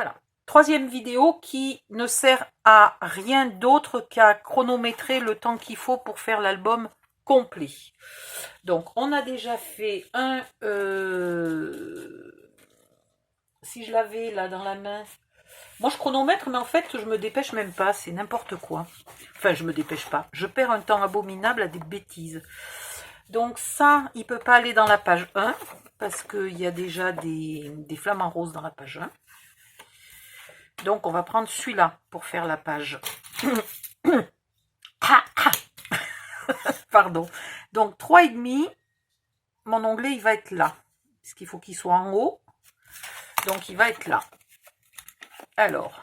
Voilà. Troisième vidéo qui ne sert à rien d'autre qu'à chronométrer le temps qu'il faut pour faire l'album complet. Donc, on a déjà fait un... si je l'avais là dans la main... Moi, je chronomètre, mais en fait, je me dépêche même pas. C'est n'importe quoi. Enfin, je me dépêche pas. Je perds un temps abominable à des bêtises. Donc ça, il ne peut pas aller dans la page 1, parce qu'il y a déjà des flamants roses dans la page 1. Donc, on va prendre celui-là pour faire la page. Pardon. Donc, 3,5. Mon onglet, il va être là. Parce qu'il faut qu'il soit en haut. Donc, il va être là. Alors.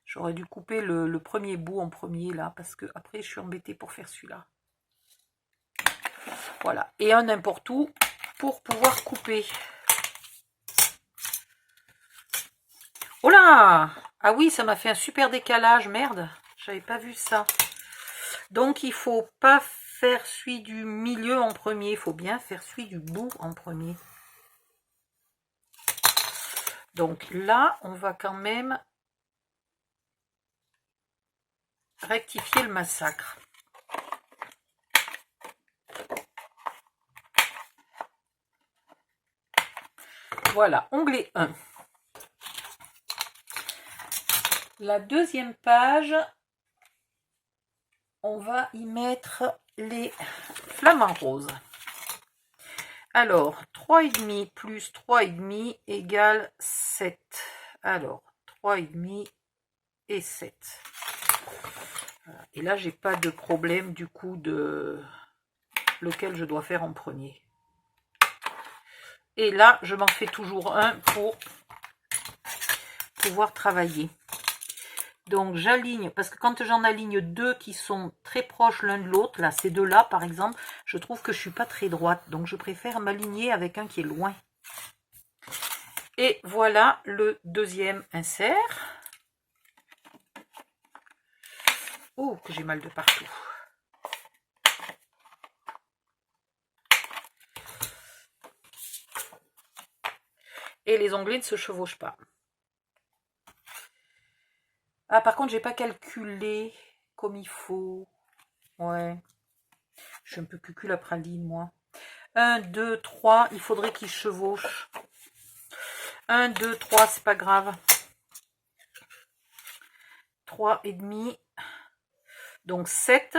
J'aurais dû couper le premier bout en premier, là. Parce que après, je suis embêtée pour faire celui-là. Voilà. Et un n'importe où pour pouvoir couper. Oh là! Ah oui, ça m'a fait un super décalage, merde. J'avais pas vu ça. Donc, il faut pas faire celui du milieu en premier. Il faut bien faire celui du bout en premier. Donc là, on va quand même rectifier le massacre. Voilà, onglet 1. La deuxième page, on va y mettre les flamants roses. Alors, 3,5 plus 3,5 égale 7. Alors, 3,5 et 7. Et là, j'ai pas de problème du coup de lequel je dois faire en premier. Et là, je m'en fais toujours un pour pouvoir travailler. Donc, j'aligne, parce que quand j'en aligne deux qui sont très proches l'un de l'autre, là, ces deux-là, par exemple, je trouve que je suis pas très droite. Donc, je préfère m'aligner avec un qui est loin. Et voilà le deuxième insert. Oh, que j'ai mal de partout. Et les onglets ne se chevauchent pas. Ah, par contre, j'ai pas calculé comme il faut. Ouais. Je suis un peu cucul à praline, moi. 1, 2, 3. Il faudrait qu'ils chevauchent. 1, 2, 3, c'est pas grave. 3,5. Donc 7.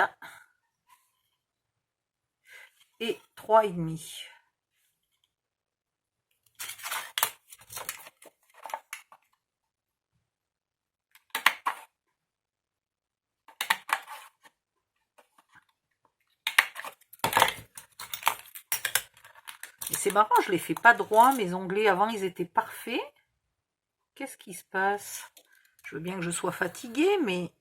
Et 3,5. C'est marrant, je les fais pas droit, mes onglets. Avant, ils étaient parfaits. Qu'est-ce qui se passe? Je veux bien que je sois fatiguée, mais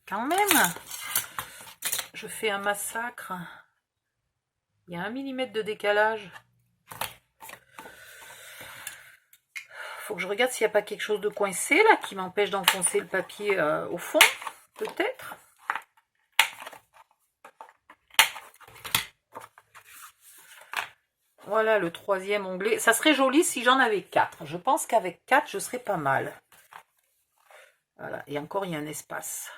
quand même, je fais un massacre. Il y a 1 mm de décalage. Faut que je regarde s'il n'y a pas quelque chose de coincé là qui m'empêche d'enfoncer le papier au fond, peut-être. Voilà le troisième onglet. Ça serait joli si j'en avais 4. Je pense qu'avec 4, je serais pas mal. Voilà, et encore, il y a un espace.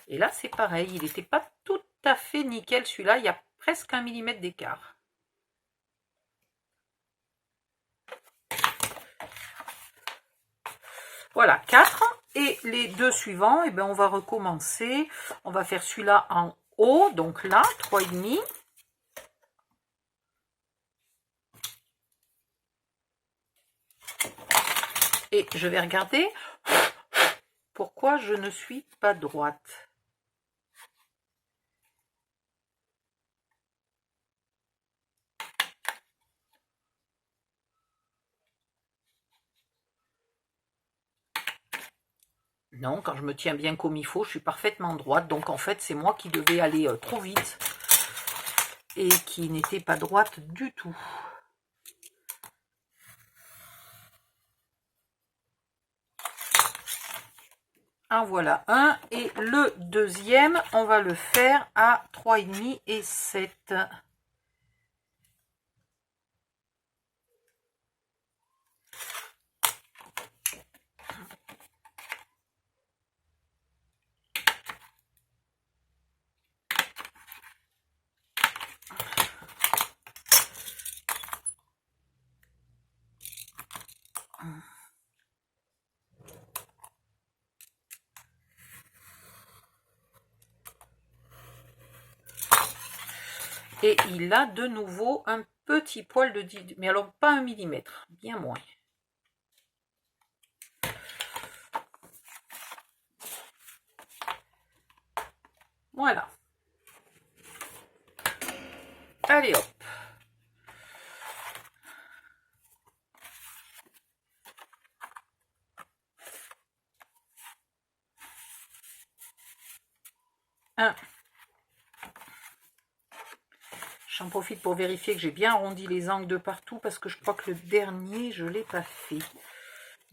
Et là, c'est pareil. Il n'était pas tout à fait nickel, celui-là. Il y a presque 1 mm d'écart. Voilà, 4. Et les deux suivants, eh bien, on va recommencer. On va faire celui-là en haut. Donc là, 3,5. Et je vais regarder pourquoi je ne suis pas droite. Non, quand je me tiens bien comme il faut, je suis parfaitement droite. Donc en fait, c'est moi qui devais aller trop vite et qui n'était pas droite du tout. En voilà un. Et le deuxième, on va le faire à 3,5 et 7. Et il a de nouveau un petit poil de 10, mais alors pas 1 millimètre, bien moins. Voilà. Allez hop. Un. J'en profite pour vérifier que j'ai bien arrondi les angles de partout parce que je crois que le dernier, je ne l'ai pas fait.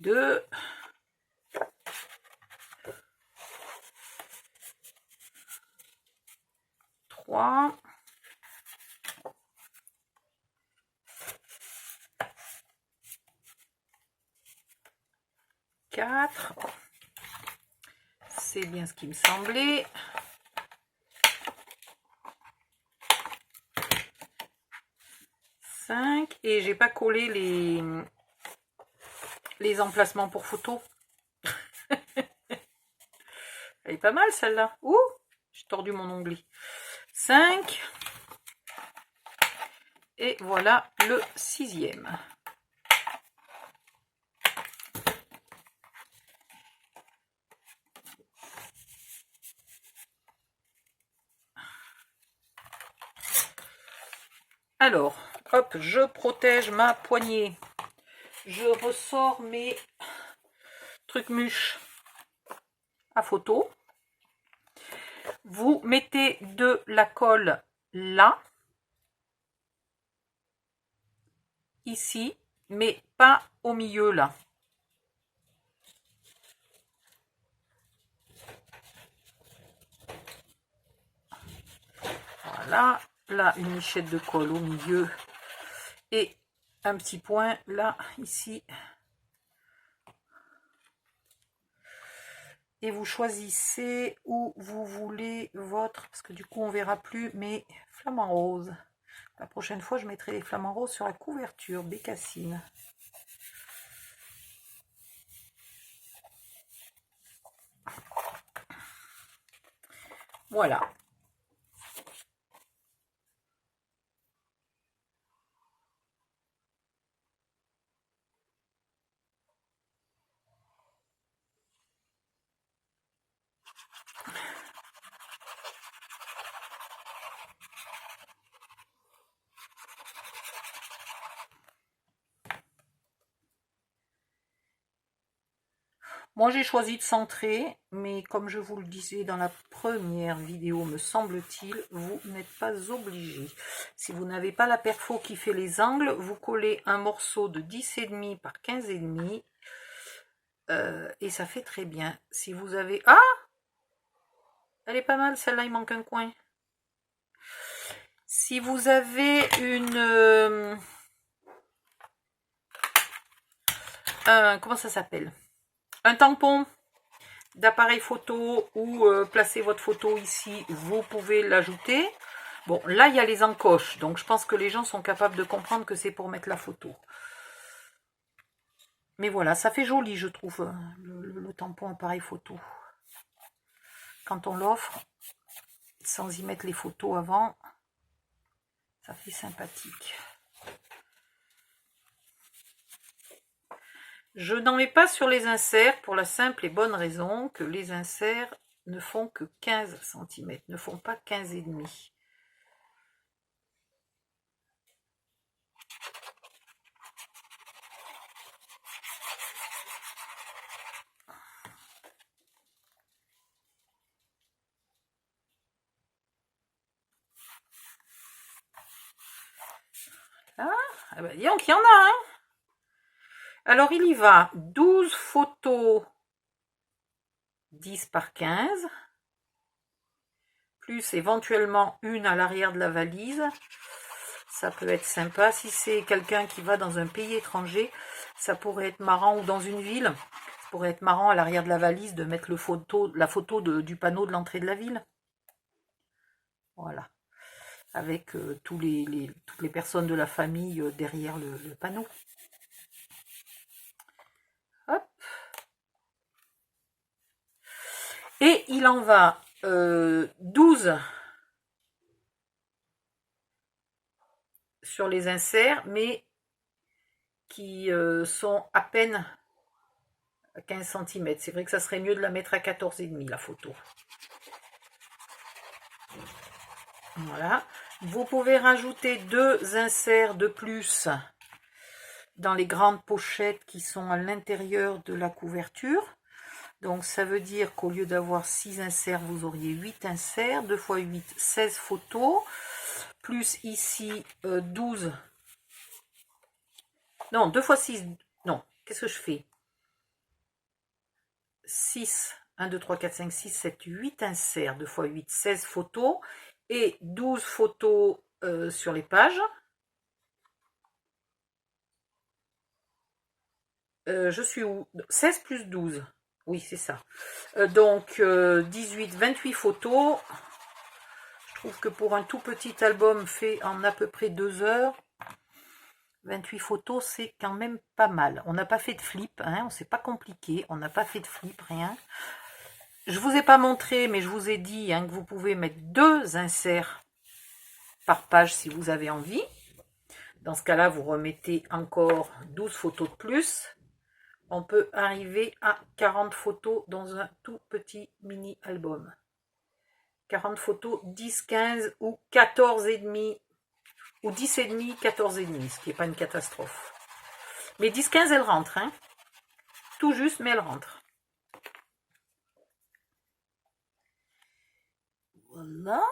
2. 3. 4. C'est bien ce qui me semblait. 5. Et j'ai pas collé les emplacements pour photo. Elle est pas mal celle-là. Ouh, j'ai tordu mon onglet. 5. Et voilà le 6e. Alors, hop, je protège ma poignée. Je ressors mes trucs mûches à photo. Vous mettez de la colle là, ici, mais pas au milieu là. Voilà, là une lichette de colle au milieu et un petit point là, ici. Et vous choisissez où vous voulez votre, parce que du coup on verra plus mes flamants roses. La prochaine fois je mettrai les flamants roses sur la couverture bécassine. Voilà. Moi j'ai choisi de centrer, mais comme je vous le disais dans la première vidéo, me semble-t-il, vous n'êtes pas obligé. Si vous n'avez pas la perfo qui fait les angles, vous collez un morceau de 10,5 par 15,5 et ça fait très bien. Si vous avez... Ah, elle est pas mal celle-là, il manque un coin. Si vous avez une... comment ça s'appelle? Un tampon d'appareil photo ou placer votre photo ici, vous pouvez l'ajouter. Bon, là, il y a les encoches, donc je pense que les gens sont capables de comprendre que c'est pour mettre la photo. Mais voilà, ça fait joli, je trouve, le tampon appareil photo. Quand on l'offre, sans y mettre les photos avant, ça fait sympathique. Je n'en mets pas sur les inserts pour la simple et bonne raison que les inserts ne font que 15 cm, ne font pas 15,5. Ah ben, dis donc, il y en a, hein. Alors, il y va 12 photos 10 par 15, plus éventuellement une à l'arrière de la valise. Ça peut être sympa. Si c'est quelqu'un qui va dans un pays étranger, ça pourrait être marrant, ou dans une ville, ça pourrait être marrant à l'arrière de la valise de mettre la photo du panneau de l'entrée de la ville. Voilà. Avec toutes les personnes de la famille derrière le panneau. Hop. Et il en va 12 sur les inserts, mais qui sont à peine à 15 cm. C'est vrai que ça serait mieux de la mettre à 14,5 la photo. Voilà. Vous pouvez rajouter 2 inserts de plus dans les grandes pochettes qui sont à l'intérieur de la couverture. Donc ça veut dire qu'au lieu d'avoir 6 inserts, vous auriez 8 inserts. 2 x 8, 16 photos. Plus ici 12. Non, 2 x 6. Non, qu'est-ce que je fais? 6, 1, 2, 3, 4, 5, 6, 7, 8 inserts. 2 x 8, 16 photos. Et 12 photos sur les pages. Je suis où? 16 plus 12. Oui, c'est ça. Donc, 18, 28 photos. Je trouve que pour un tout petit album fait en à peu près 2 heures, 28 photos, c'est quand même pas mal. On n'a pas fait de flip, hein, on s'est pas compliqué. On n'a pas fait de flip, rien. Je vous ai pas montré, mais je vous ai dit hein, que vous pouvez mettre 2 inserts par page si vous avez envie. Dans ce cas-là, vous remettez encore 12 photos de plus. On peut arriver à 40 photos dans un tout petit mini-album. 40 photos, 10, 15 ou 14,5. Ou 10,5, 14,5, ce qui n'est pas une catastrophe. Mais 10, 15, elle rentre. Hein. Tout juste, mais elle rentre. Voilà.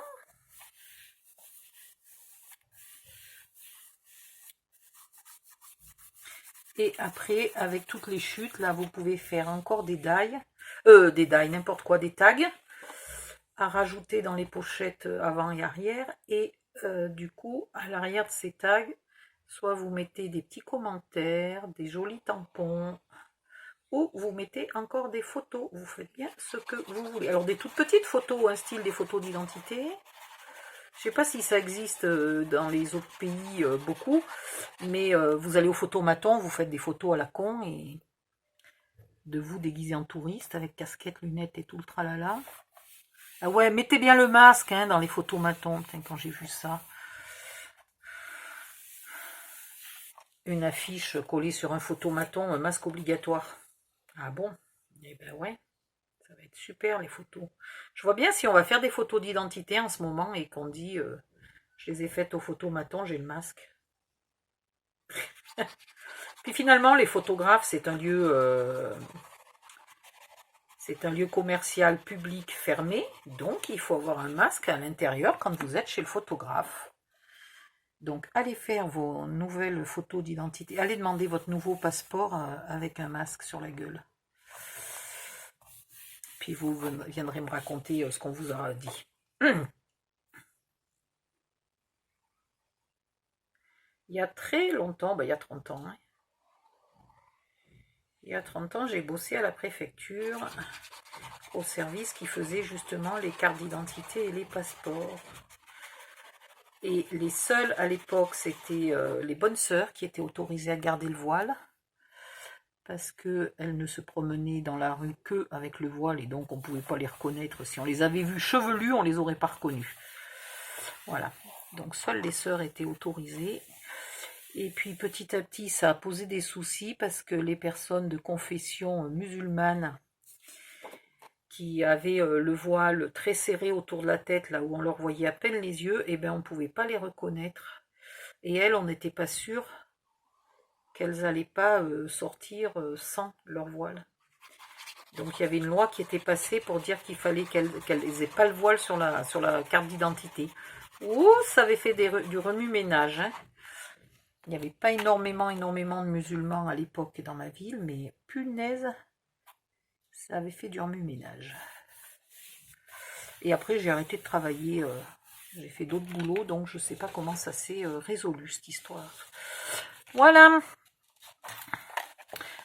Et après, avec toutes les chutes, là, vous pouvez faire encore des die. N'importe quoi, des tags. À rajouter dans les pochettes avant et arrière. Et du coup, à l'arrière de ces tags, soit vous mettez des petits commentaires, des jolis tampons, ou vous mettez encore des photos. Vous faites bien ce que vous voulez. Alors, des toutes petites photos, un style des photos d'identité. Je ne sais pas si ça existe dans les autres pays beaucoup, mais vous allez au photomaton, vous faites des photos à la con et de vous déguisé en touriste avec casquette, lunettes et tout le tralala. Ah ouais, mettez bien le masque hein, dans les photomatons. Putain, quand j'ai vu ça. Une affiche collée sur un photomaton, un masque obligatoire. Ah bon? Eh ben ouais. Ça va être super les photos. Je vois bien si on va faire des photos d'identité en ce moment et qu'on dit je les ai faites au photomaton, j'ai le masque. Puis finalement, les photographes, c'est un lieu commercial public fermé, donc il faut avoir un masque à l'intérieur quand vous êtes chez le photographe. Donc allez faire vos nouvelles photos d'identité, allez demander votre nouveau passeport avec un masque sur la gueule. Puis vous viendrez me raconter ce qu'on vous aura dit. Il y a très longtemps, il y a 30 ans, hein. Il y a 30 ans, j'ai bossé à la préfecture au service qui faisait justement les cartes d'identité et les passeports. Et les seules à l'époque, c'était les bonnes sœurs qui étaient autorisées à garder le voile parce qu'elles ne se promenaient dans la rue que avec le voile et donc on ne pouvait pas les reconnaître. Si on les avait vues chevelues, on ne les aurait pas reconnues. Voilà. Donc seules les sœurs étaient autorisées. Et puis petit à petit, ça a posé des soucis parce que les personnes de confession musulmane qui avaient le voile très serré autour de la tête, là où on leur voyait à peine les yeux, eh bien on ne pouvait pas les reconnaître. Et elles, on n'était pas sûr qu'elles n'allaient pas sortir sans leur voile. Donc il y avait une loi qui était passée pour dire qu'il fallait qu'elles n'aient pas le voile sur la carte d'identité. Ouh, ça avait fait du remue-ménage, hein. Il n'y avait pas énormément de musulmans à l'époque dans ma ville, mais punaise, Ça avait fait du remue-ménage. Et après, j'ai arrêté de travailler. J'ai fait d'autres boulots, donc je ne sais pas comment ça s'est résolu, cette histoire. Voilà.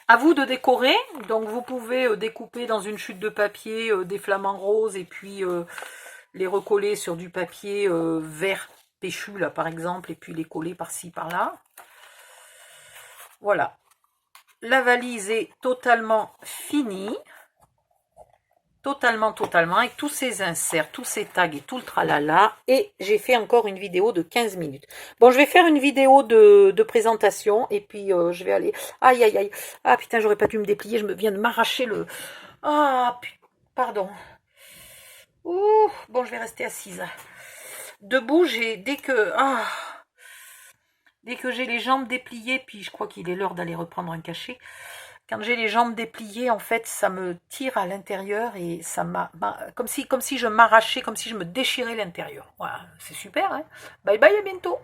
À vous de décorer. Donc, vous pouvez découper dans une chute de papier des flamants roses et puis les recoller sur du papier vert péchu, là, par exemple, et puis les coller par-ci, par-là. Voilà. La valise est totalement finie. Totalement, avec tous ces inserts, tous ces tags et tout le tralala. Et j'ai fait encore une vidéo de 15 minutes. Bon, je vais faire une vidéo de présentation. Et puis, je vais aller... Aïe, aïe, aïe. Ah, putain, j'aurais pas dû me déplier. Je me viens de m'arracher le... Ah, pardon. Ouh, bon, je vais rester assise. Debout, dès que j'ai les jambes dépliées, puis je crois qu'il est l'heure d'aller reprendre un cachet. Quand j'ai les jambes dépliées, en fait, ça me tire à l'intérieur et ça comme si je m'arrachais, comme si je me déchirais l'intérieur. Voilà, c'est super, hein. Bye bye, à bientôt.